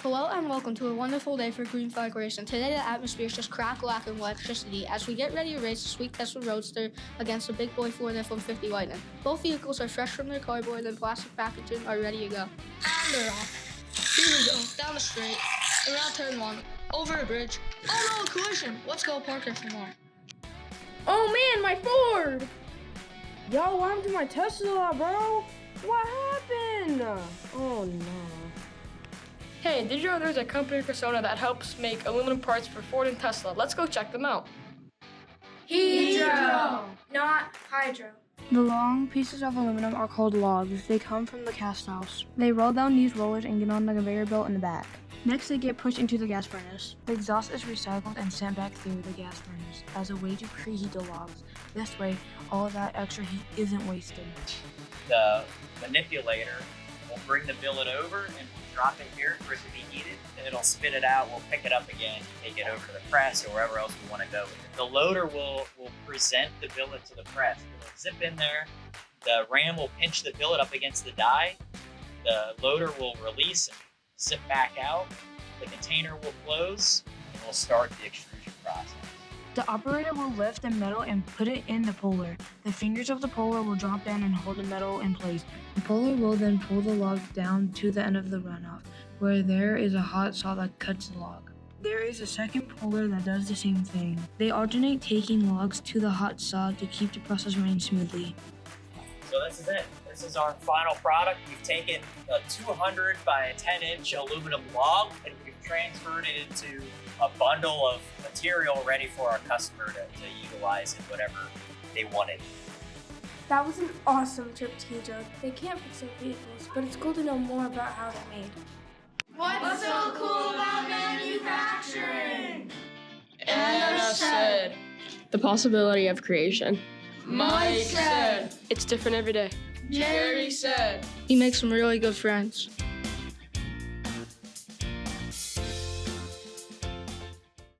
Hello and welcome to a wonderful day for green flag racing. Today the atmosphere is just crack-lacking with electricity as we get ready to race the sweet Tesla Roadster against the big boy Ford F-150 Lightning. Both vehicles are fresh from their cardboard and plastic packaging are ready to go. And they're off. Here we go, down the straight, around turn 1, over a bridge. Oh no, a collision! Let's go park there for more. Oh man, my Ford! Yo, what happened to my Tesla, bro? What happened? Oh no. Hey, did you know there's a company in Persona that helps make aluminum parts for Ford and Tesla? Let's go check them out. Hydro, not hydro. The long pieces of aluminum are called logs. They come from the cast house. They roll down these rollers and get on the conveyor belt in the back. Next, they get pushed into the gas furnace. The exhaust is recycled and sent back through the gas furnace as a way to preheat the logs. This way, all of that extra heat isn't wasted. The manipulator will bring the billet over and drop it here for it to be heated, and it'll spit it out. We'll pick it up again, take it over to the press or wherever else we want to go with it. The loader will present the billet to the press. It'll zip in there. The ram will pinch the billet up against the die. The loader will release and zip back out. The container will close, and we'll start the extrusion process. The operator will lift the metal and put it in the puller. The fingers of the puller will drop down and hold the metal in place. The puller will then pull the log down to the end of the runoff, where there is a hot saw that cuts the log. There is a second puller that does the same thing. They alternate taking logs to the hot saw to keep the process running smoothly. So this is it. This is our final product. We've taken a 200 by a 10-inch aluminum log and we've transferred it into a bundle of material ready for our customer to utilize in whatever they wanted. That was an awesome trip to Hydro. They can't fix their vehicles, but it's cool to know more about how they're made. What's so cool about manufacturing? Anna said, the possibility of creation. Mike said, it's different every day. Jerry said, he makes some really good friends.